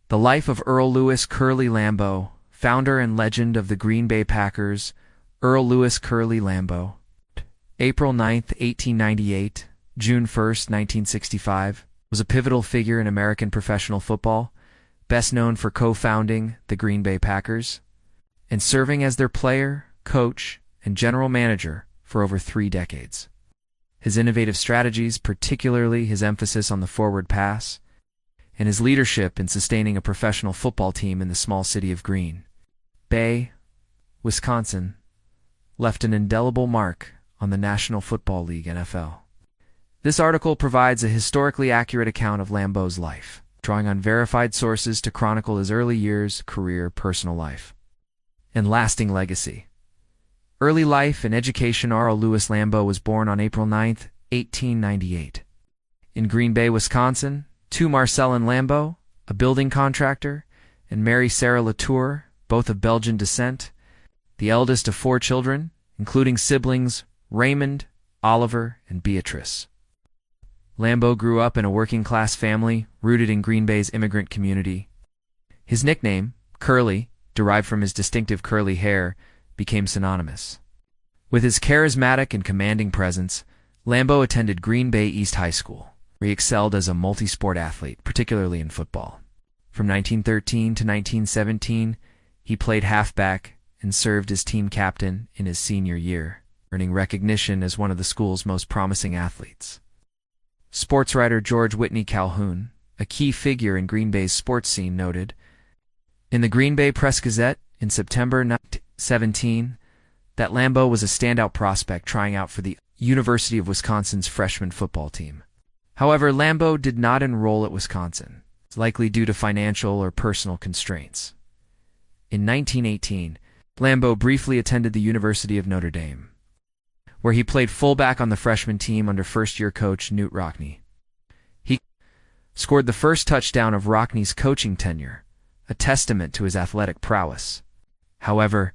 The life of Earl Louis Curly Lambeau, founder and legend of the Green Bay Packers. Earl Louis Curly Lambeau, April 9, 1898, June 1, 1965, was a pivotal figure in American professional football, best known for co-founding the Green Bay Packers and serving as their player, coach, and general manager for over 3 decades. His innovative strategies, particularly his emphasis on the forward pass, and his leadership in sustaining a professional football team in the small city of Green Bay, Wisconsin, left an indelible mark on the National Football League (NFL). This article provides a historically accurate account of Lambeau's life, drawing on verified sources to chronicle his early years, career, personal life, and lasting legacy. Early life and education. Earl Louis Lambeau was born on April 9, 1898, in Green Bay, Wisconsin, to Marcellin Lambeau, a building contractor, and Mary Sarah Latour, both of Belgian descent, the eldest of 4 children, including siblings Raymond, Oliver, and Beatrice. Lambeau grew up in a working-class family rooted in Green Bay's immigrant community. His nickname, Curly, derived from his distinctive curly hair, became synonymous. With his charismatic and commanding presence, Lambeau attended Green Bay East High School, where he excelled as a multi-sport athlete, particularly in football. From 1913 to 1917, he played halfback and served as team captain in his senior year, earning recognition as one of the school's most promising athletes. Sports writer George Whitney Calhoun, a key figure in Green Bay's sports scene, noted in the Green Bay Press-Gazette in September 1917 that Lambeau was a standout prospect trying out for the University of Wisconsin's freshman football team. However, Lambeau did not enroll at Wisconsin, likely due to financial or personal constraints. In 1918, Lambeau briefly attended the University of Notre Dame, where he played fullback on the freshman team under first-year coach Knute Rockne. He scored the first touchdown of Rockne's coaching tenure, a testament to his athletic prowess. However,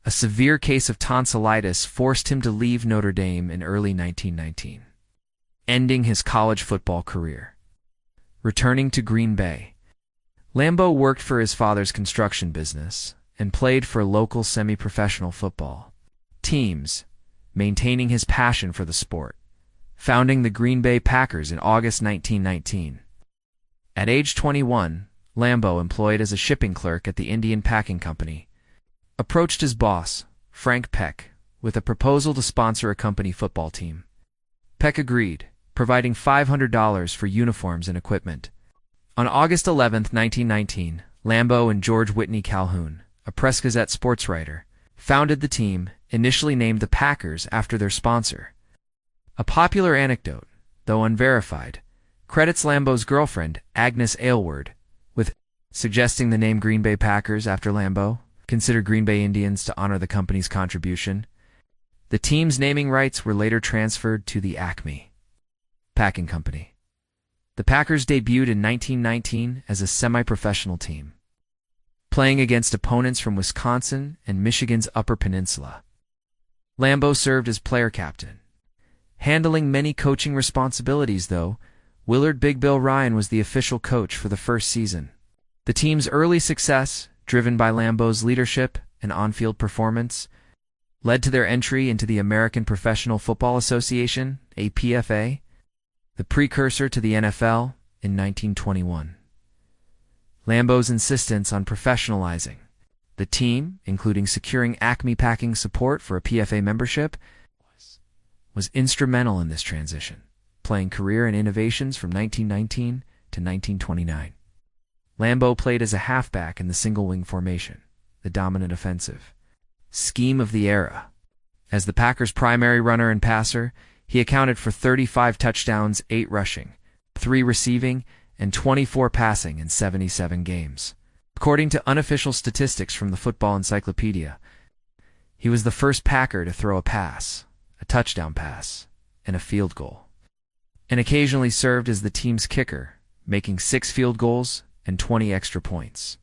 a severe case of tonsillitis forced him to leave Notre Dame in early 1919, ending his college football career. Returning to Green Bay, Lambeau worked for his father's construction business and played for local semi-professional football teams, maintaining his passion for the sport, founding the Green Bay Packers in August 1919. At age 21, Lambeau, employed as a shipping clerk at the Indian Packing Company, approached his boss, Frank Peck, with a proposal to sponsor a company football team. Peck agreed, providing $500 for uniforms and equipment. On August 11, 1919, Lambeau and George Whitney Calhoun, a Press-Gazette sports writer, founded the team, initially named the Packers after their sponsor. A popular anecdote, though unverified, credits Lambeau's girlfriend, Agnes Aylward, with suggesting the name Green Bay Packers after Lambeau, considered Green Bay Indians to honor the company's contribution. The team's naming rights were later transferred to the Acme Packing Company. The Packers debuted in 1919 as a semi-professional team, playing against opponents from Wisconsin and Michigan's Upper Peninsula. Lambeau served as player captain. Handling many coaching responsibilities, though, Willard Big Bill Ryan was the official coach for the first season. The team's early success, driven by Lambeau's leadership and on-field performance, led to their entry into the American Professional Football Association, APFA, the precursor to the NFL, in 1921. Lambeau's insistence on professionalizing the team, including securing Acme Packing support for a PFA membership, was instrumental in this transition, playing career and innovations from 1919 to 1929. Lambeau played as a halfback in the single-wing formation, the dominant offensive scheme of the era. As the Packers' primary runner and passer, he accounted for 35 touchdowns, 8 rushing, 3 receiving, and 24 passing in 77 games. According to unofficial statistics from the Football Encyclopedia, he was the first Packer to throw a pass, a touchdown pass, and a field goal, and occasionally served as the team's kicker, making 6 field goals and 20 extra points.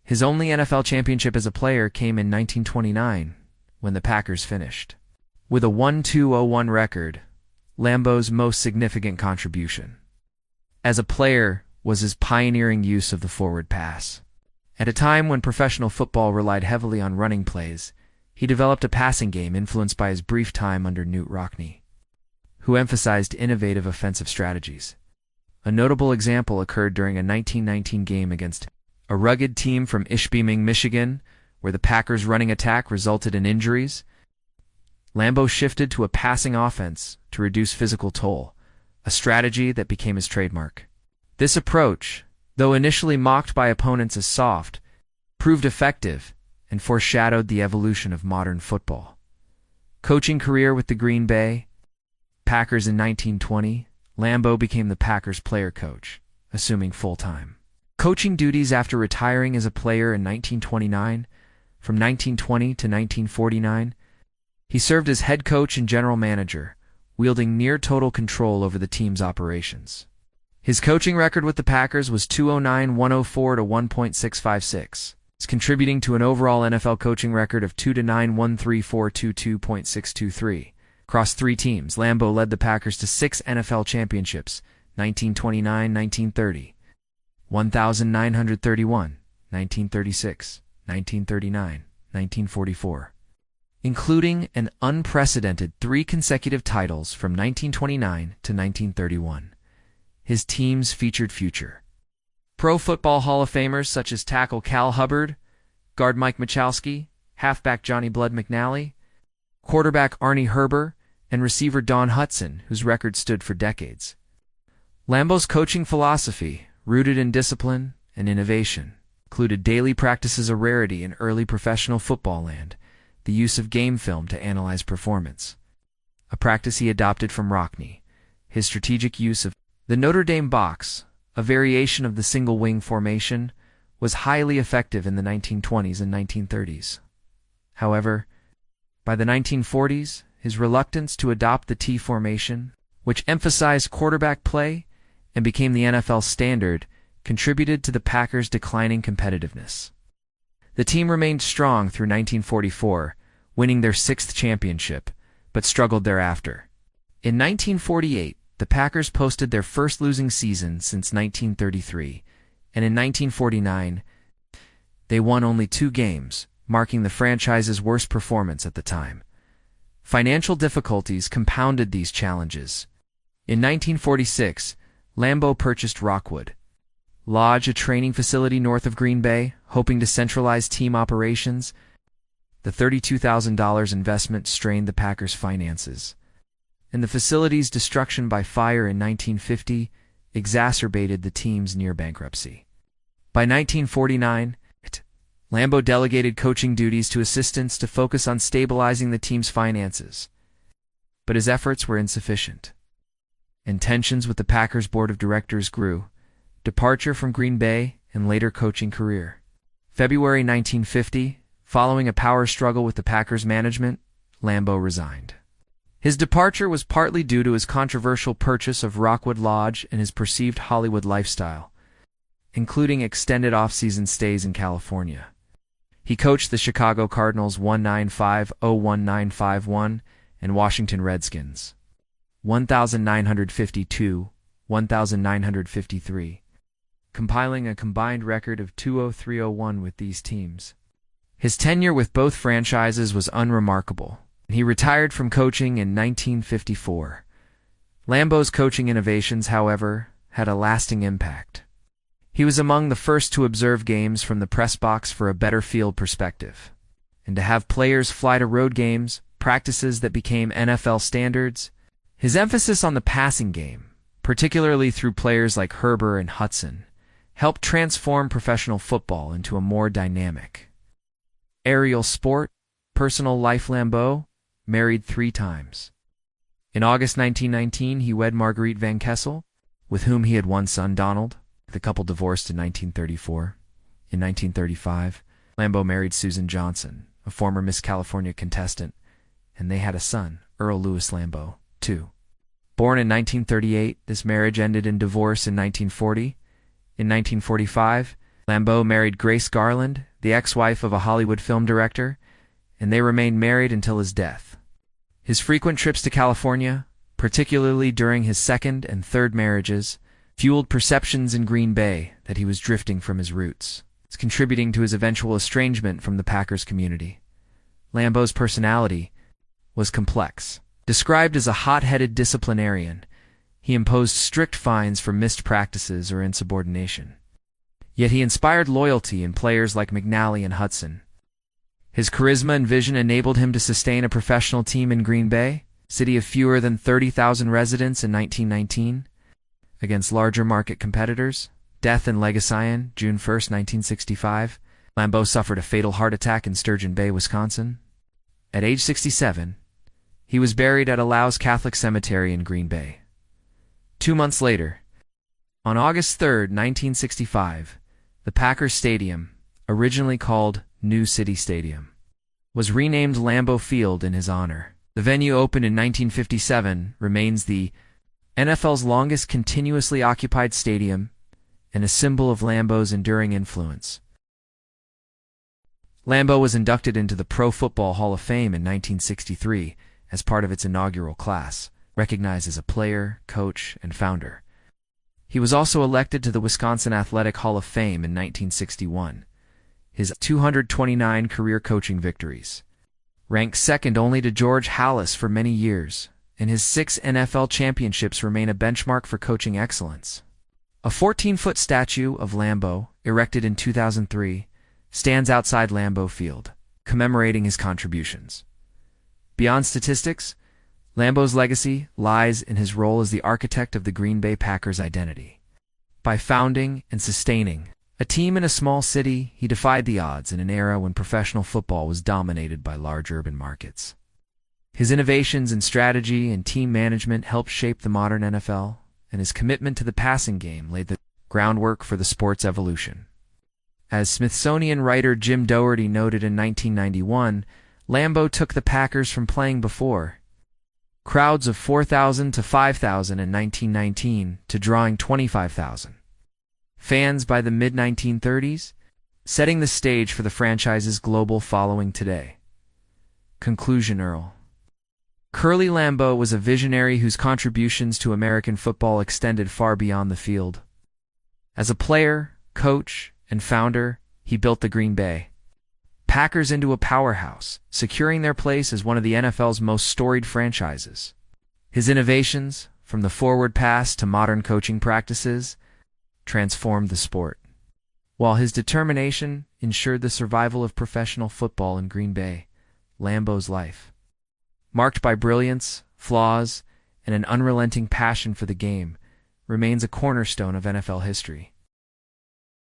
His only NFL championship as a player came in 1929, when the Packers finished with a 1-2-0-1 record, Lambeau's most significant contribution. As a player, was his pioneering use of the forward pass. At a time when professional football relied heavily on running plays, he developed a passing game influenced by his brief time under Knute Rockne, who emphasized innovative offensive strategies. A notable example occurred during a 1919 game against a rugged team from Ishpeming, Michigan, where the Packers' running attack resulted in injuries. Lambeau shifted to a passing offense to reduce physical toll, a strategy that became his trademark. This approach, though initially mocked by opponents as soft, proved effective and foreshadowed the evolution of modern football. Coaching career with the Green Bay Packers in 1920, Lambeau became the Packers' player coach, assuming full-time coaching duties after retiring as a player in 1929. From 1920 to 1949, he served as head coach and general manager, wielding near-total control over the team's operations. His coaching record with the Packers was 209-104 to 1.656, contributing to an overall NFL coaching record of 2-9-1-3-4-22.623. Across three teams, Lambeau led the Packers to 6 NFL championships: 1929-1930, 1931, 1936, 1939, 1944, including an unprecedented 3 consecutive titles from 1929 to 1931. His teams featured future Pro Football Hall of Famers such as tackle Cal Hubbard, guard Mike Machowski, halfback Johnny Blood McNally, quarterback Arnie Herber, and receiver Don Hutson, whose record stood for decades. Lambeau's coaching philosophy, rooted in discipline and innovation, included daily practice as a rarity in early professional football land, the use of game film to analyze performance, a practice he adopted from Rockne. His strategic use of the Notre Dame box, a variation of the single-wing formation, was highly effective in the 1920s and 1930s. However, by the 1940s, his reluctance to adopt the T formation, which emphasized quarterback play and became the NFL standard, contributed to the Packers' declining competitiveness. The team remained strong through 1944, winning their 6th championship, but struggled thereafter. In 1948, the Packers posted their first losing season since 1933, and in 1949, they won only 2 games, marking the franchise's worst performance at the time. Financial difficulties compounded these challenges. In 1946, Lambeau purchased Rockwood Lodge, a training facility north of Green Bay, hoping to centralize team operations. The $32,000 investment strained the Packers' finances, and the facility's destruction by fire in 1950 exacerbated the team's near bankruptcy. By 1949, Lambeau delegated coaching duties to assistants to focus on stabilizing the team's finances, but his efforts were insufficient, and tensions with the Packers' board of directors grew. Departure from Green Bay and later coaching career. February 1950, following a power struggle with the Packers' management, Lambeau resigned. His departure was partly due to his controversial purchase of Rockwood Lodge and his perceived Hollywood lifestyle, including extended off-season stays in California. He coached the Chicago Cardinals 195-01951 and Washington Redskins 1952-1953, compiling a combined record of 203-01 with these teams. His tenure with both franchises was unremarkable, and he retired from coaching in 1954. Lambeau's coaching innovations, however, had a lasting impact. He was among the first to observe games from the press box for a better field perspective, and to have players fly to road games, practices that became NFL standards. His emphasis on the passing game, particularly through players like Herber and Hutson, helped transform professional football into a more dynamic aerial sport. Personal life. Lambeau married 3 times. In August 1919, he wed Marguerite Van Kessel, with whom he had one son, Donald. The couple divorced in 1934. In 1935, Lambeau married Susan Johnson, a former Miss California contestant, and they had a son, Earl Louis Lambeau, too. Born in 1938, this marriage ended in divorce in 1940. In 1945, Lambeau married Grace Garland, the ex-wife of a Hollywood film director, and they remained married until his death. His frequent trips to California, particularly during his second and third marriages, fueled perceptions in Green Bay that he was drifting from his roots, contributing to his eventual estrangement from the Packers community. Lambeau's personality was complex. Described as a hot-headed disciplinarian, he imposed strict fines for missed practices or insubordination. Yet he inspired loyalty in players like McNally and Hudson. His charisma and vision enabled him to sustain a professional team in Green Bay, city of fewer than 30,000 residents in 1919, against larger market competitors. Death in Legacy, June 1, 1965. Lambeau suffered a fatal heart attack in Sturgeon Bay, Wisconsin. At age 67, he was buried at Lambeau's Catholic Cemetery in Green Bay. 2 months later, on August 3, 1965, the Packers Stadium, originally called New City Stadium, was renamed Lambeau Field in his honor. The venue opened in 1957, remains the NFL's longest continuously occupied stadium and a symbol of Lambeau's enduring influence. Lambeau was inducted into the Pro Football Hall of Fame in 1963 as part of its inaugural class, recognized as a player, coach, and founder. He was also elected to the Wisconsin Athletic Hall of Fame in 1961. His 229 career coaching victories ranked second only to George Halas for many years, and his 6 NFL championships remain a benchmark for coaching excellence. A 14-foot statue of Lambeau, erected in 2003, stands outside Lambeau Field, commemorating his contributions. Beyond statistics, Lambeau's legacy lies in his role as the architect of the Green Bay Packers' identity. By founding and sustaining a team in a small city, he defied the odds in an era when professional football was dominated by large urban markets. His innovations in strategy and team management helped shape the modern NFL, and his commitment to the passing game laid the groundwork for the sport's evolution. As Smithsonian writer Jim Doherty noted in 1991, Lambeau took the Packers from playing before crowds of 4,000 to 5,000 in 1919 to drawing 25,000 fans by the mid-1930s, setting the stage for the franchise's global following today. Conclusion. Earl Curly Lambeau was a visionary whose contributions to American football extended far beyond the field. As a player, coach, and founder, he built the Green Bay Packers into a powerhouse, securing their place as one of the NFL's most storied franchises. His innovations, from the forward pass to modern coaching practices, transformed the sport, while his determination ensured the survival of professional football in Green Bay. Lambeau's life, marked by brilliance, flaws, and an unrelenting passion for the game, remains a cornerstone of NFL history.